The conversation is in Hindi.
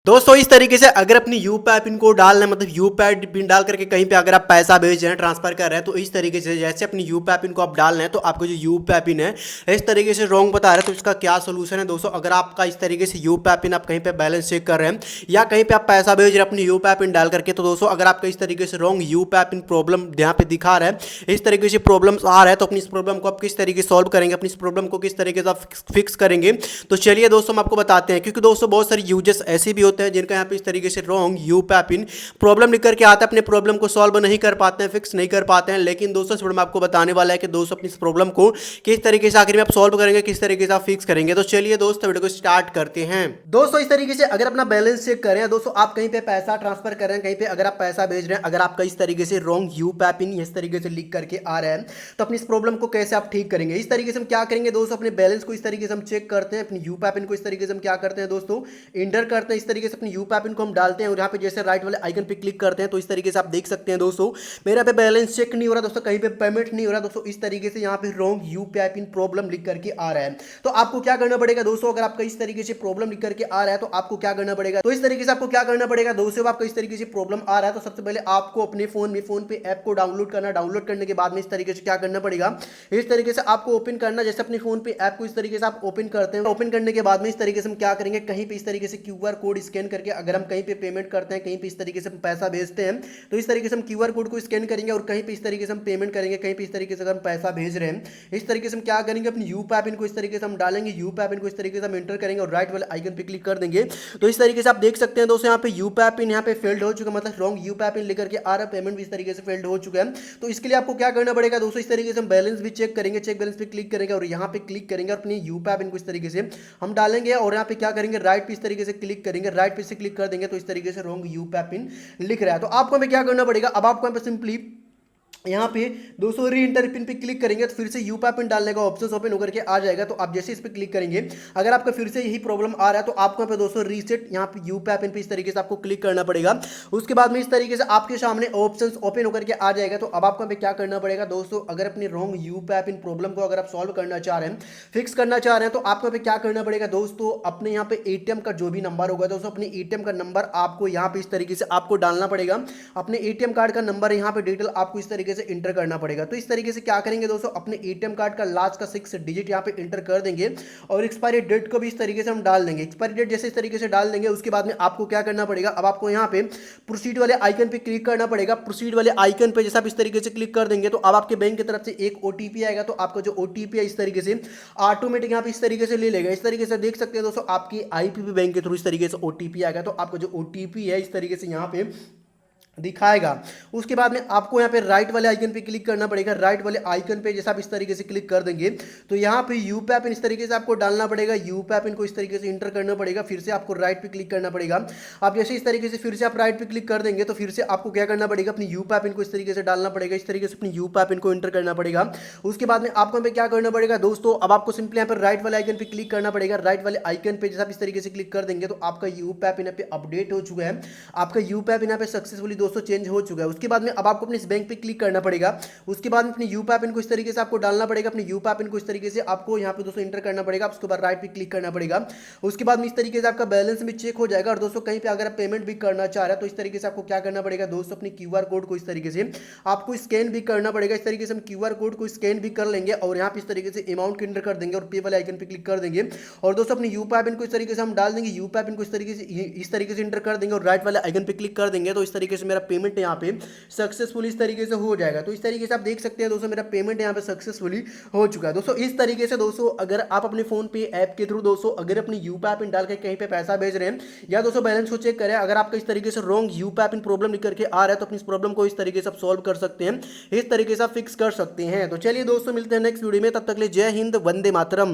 दोस्तों इस तरीके से अगर अपनी यूपीआई पिन को डालना है, मतलब यूपीआई पिन डाल करके कहीं पे अगर आप पैसा भेज रहे हैं, ट्रांसफर कर रहे हैं, तो इस तरीके से जैसे अपनी यूपीआई पिन को आप डालना है तो आपको जो यूपीआई पिन है इस तरीके से रॉन्ग बता रहा है। तो इसका क्या सोल्यूशन है दोस्तों, अगर आपका इस तरीके से यूपीआई पिन आप कहीं पे बैलेंस चेक कर रहे हैं या कहीं पे आप पैसा भेज रहे हैं अपनी यूपीआई पिन डाल करके, तो दोस्तों अगर आपका इस तरीके से रॉन्ग यूपीआई पिन प्रॉब्लम यहाँ पे दिखा रहा है, इस तरीके से प्रॉब्लम्स आ रहा है, तो अपनी इस प्रॉब्लम को आप किस तरीके से सॉल्व करेंगे, अपनी इस प्रॉब्लम को किस तरीके से आप फिक्स करेंगे। तो चलिए दोस्तों हम आपको बताते हैं, क्योंकि दोस्तों बहुत सारे यूजर्स ऐसे भी होते हैं जिनका यहाँ पे इस तरीके से रॉन्ग यूपीआई पिन प्रॉब्लम लिख करके आता है, अपने प्रॉब्लम को सॉल्व नहीं कर पाते हैं, फिक्स नहीं कर पाते हैं। लेकिन दोस्तों इस वीडियो में आपको बताने वाला है कि दोस्तों अपनी इस प्रॉब्लम को किस तरीके से आखिर में आप सॉल्व करेंगे, किस तरीके से आप फिक्स करेंगे। तो चलिए दोस्तों वीडियो को स्टार्ट करते हैं। दोस्तों इस तरीके से अगर अपना बैलेंस चेक करें, दोस्तों आप कहीं पे पैसा ट्रांसफर कर रहे हैं, कहीं पे अगर आप पैसा भेज रहे हैं, अगर आपका इस तरीके से रॉन्ग यूपीआई पिन इस तरीके से लिख करके आ रहा है, तो अपनी इस प्रॉब्लम को कैसे आप ठीक करेंगे। इस तरीके से हम क्या करेंगे दोस्तों, अपने बैलेंस को इस तरीके से हम चेक करते हैं, अपनी यूपीआई पिन को इस तरीके से हम क्या करते हैं दोस्तों इंटर करते हैं, इस तरीके से अपनी यूपीआई पिन को हम डालते हैं और यहाँ पे जैसे राइट वाले आइकन पे क्लिक करते हैं तो इस तरीके से आप देख सकते हैं दोस्तों मेरा पे बैलेंस चेक नहीं हो रहा दोस्तों, कहीं पे पेमेंट नहीं हो रहा दोस्तों, इस तरीके से यहाँ पे रॉन्ग यूपीआई पिन प्रॉब्लम लिख करके आ रहा है। तो आपको क्या करना पड़ेगा दोस्तों, अगर आपका इस तरीके से प्रॉब्लम लिख करके आ रहा है तो आपको क्या करना पड़ेगा, तो इस तरीके से आपको क्या करना पड़ेगा दोस्तों, आपको इस तरीके से प्रॉब्लम आ रहा है तो सबसे पहले आपको अपने फोन पे ऐप को डाउनलोड करना, डाउनलोड करने के बाद में इस तरीके से क्या करना पड़ेगा, इस तरीके से आपको ओपन करना। जैसे अपने फोन पे ऐप को इस तरीके से आप ओपन करते हैं, ओपन करने के बाद में इस तरीके से हम क्या करेंगे, कहीं पे इस तरीके से क्यूआर कोड स्कैन करके अगर हम कहीं पे पेमेंट करते हैं, कहीं पे इस तरीके से पैसा भेजते हैं, तो इस तरीके से हम क्यूआर कोड को स्कैन करेंगे और कहीं पे इस तरीके से हम पेमेंट करेंगे, कहीं पे इस तरीके से अगर हम पैसा भेज रहे हैं, इस तरीके से हम क्या करेंगे, अपनी यूपीआई पिन को इस तरीके से हम डालेंगे, यूपीआई पिन को इस तरीके से हम एंटर करेंगे और राइट वाले आइकन पे क्लिक कर देंगे। तो इस तरीके से आप देख सकते हैं दोस्तों यहाँ पे यूपीआई पिन यहाँ पे फेल्ड हो चुका है, मतलब रॉन्ग यूपीआई पिन लेकर के आ रहा है, पेमेंट भी इस तरीके से फेल्ड हो चुका है। तो इसके लिए आपको क्या करना पड़ेगा दोस्तों, इस तरीके से हम बैलेंस भी चेक करेंगे, चेक बैलेंस पे क्लिक करेंगे और यहाँ पे क्लिक करेंगे और अपनी यूपीआई पिन को इस तरीके से हम डालेंगे और यहाँ पे क्या करेंगे, राइट पे इस तरीके से क्लिक करेंगे, राइट पे से क्लिक कर देंगे तो इस तरीके से रॉन्ग यूपीआई पिन लिख रहा है। तो आपको हमें क्या करना पड़ेगा, अब आपको यहाँ पे सिंपली यहाँ पे दोस्तों री एंटर पिन पे क्लिक करेंगे तो फिर से यूपीआई पिन डालने का ऑप्शन ओपन होकर के आ जाएगा। तो आप जैसे इस पे क्लिक करेंगे, अगर आपका फिर से यही प्रॉब्लम आ रहा है तो आपको यहाँ पे दोस्तों रीसेट यहाँ पे यूपीआई पिन पे इस तरीके से आपको क्लिक करना पड़ेगा। उसके बाद में इस तरीके से आपके सामने ऑप्शन ओपन होकर के आ जाएगा। तो अब आपको यहाँ पे क्या करना पड़ेगा दोस्तों, अगर अपनी रॉन्ग यूपीआई पिन प्रॉब्लम को अगर आप सॉल्व करना चाह रहे हैं, फिक्स करना चाह रहे हैं, तो आपको यहाँ पे क्या करना पड़ेगा दोस्तों, अपने यहाँ पे एटीएम का जो भी नंबर होगा दोस्तों, अपने एटीएम का नंबर आपको यहाँ पे इस तरीके से आपको डालना पड़ेगा, अपने एटीएम कार्ड का नंबर यहाँ पे डिटेल आपको इस तरीके से इंटर करना पड़ेगा। तो इस तरीके से क्या करेंगे दोस्तों, अपने एटीएम कार्ड का लास्ट का 6 डिजिट यहाँ पे इंटर कर देंगे और एक्सपायरी डेट को भी इस तरीके से हम डाल देंगे। एक्सपायरी डेट जैसे इस तरीके से डाल देंगे, उसके बाद में आपको क्या करना पड़ेगा, अब आपको यहाँ पे प्रोसीड वाले आइकन पे क्लिक करना पड़ेगा। प्रोसीड वाले आइकन पे जैसे आप इस तरीके से क्लिक कर देंगे तो अब आपके बैंक की तरफ से एक ओटीपी आएगा। तो आपका जो ओटीपी है इस तरीके से ऑटोमेटिक यहाँ पे इस तरीके से ले लेगा। इस तरीके से देख सकते हैं दोस्तों आपकी आईपीपी बैंक के थ्रू इस तरीके से ओटीपी आएगा। तो आपका जो ओटीपी है इस तरीके से यहाँ पे दिखाएगा। उसके बाद में आपको यहाँ पे राइट वाले आइकन पे क्लिक करना पड़ेगा। राइट वाले आइकन पे जैसा आप इस तरीके से क्लिक कर देंगे तो यहाँ पे यूपीआई पिन इस तरीके से आपको डालना पड़ेगा। यूपीआई पिन को इस तरीके से इंटर करना पड़ेगा, फिर से आपको राइट पे क्लिक करना पड़ेगा। आप जैसे इस तरीके से फिर से आप राइट पे क्लिक कर देंगे तो फिर से आपको क्या करना पड़ेगा, अपनी यूपीआई पिन को इस तरीके से डालना पड़ेगा। इस तरीके से अपनी यूपीआई पिन को इंटर करना पड़ेगा। उसके बाद में आपको यहाँ पे क्या करना पड़ेगा दोस्तों, अब आपको सिंपली यहाँ पर राइट वाले आइकन पे क्लिक करना पड़ेगा। राइट वाले आइकन पे जैसा आप इस तरीके से क्लिक कर देंगे तो आपका यूपीआई पिन यहाँ पे अपडेट हो चुका है। आपका यूपीआई पिन यहाँ पे सक्सेसफुली दोस्तों चेंज हो चुका है। उसके बाद में अब आपको अपने इस बैंक पे क्लिक करना पड़ेगा। उसके बाद में अपनी यूपीआई पिन को इस तरीके से आपको डालना पड़ेगा। अपनी यूपीआई पिन को इस तरीके से आपको यहाँ पे दोस्तों इंटर करना पड़ेगा। उसके बाद राइट पे क्लिक करना पड़ेगा। उसके बाद में इस तरीके से आपका बैलेंस भी चेक हो जाएगा। और दोस्तों कहीं पे अगर आप पेमेंट भी करना चाह रहे हैं तो इस तरीके से आपको क्या करना पड़ेगा दोस्तों, अपनी क्यूआर कोड को इस तरीके से आपको स्कैन भी करना पड़ेगा। इस तरीके से हम क्यूआर कोड को स्कैन भी कर लेंगे और यहाँ पे इस तरीके से अमाउंट इंटर कर देंगे और पे वाले आइकन पे क्लिक कर देंगे। और दोस्तों अपनी यूपीआई पिन को इस तरीके से हम डाल देंगे। यूपीआई पिन को इस तरीके से इंटर कर देंगे और राइट वाले आइकन पे क्लिक कर देंगे। तो इस तरीके से मेरा पेमेंट यहाँ पे सक्सेसफुल इस तरीके से हो जाएगा। तो इस तरीके से आप देख सकते हैं दोस्तों मेरा पेमेंट यहाँ पे सक्सेसफुली हो चुका है। दोस्तों इस तरीके से दोस्तों अगर आप अपने फोन पे ऐप के थ्रू दोस्तों अगर अपनी यूपीआई पिन डाल के कहीं पे पैसा भेज रहे हैं या दोस्तों बैलेंस को चेक करें, अगर आपका इस तरीके से रॉन्ग यूपीआई पिन प्रॉब्लम निकल के आ रहा है तो अपनी इस प्रॉब्लम को इस तरीके से आप सॉल्व कर सकते हैं, इस तरीके से आप फिक्स कर सकते हैं। तो चलिए दोस्तों मिलते हैं नेक्स्ट वीडियो में, तब तक के लिए जय हिंद, वंदे मातरम।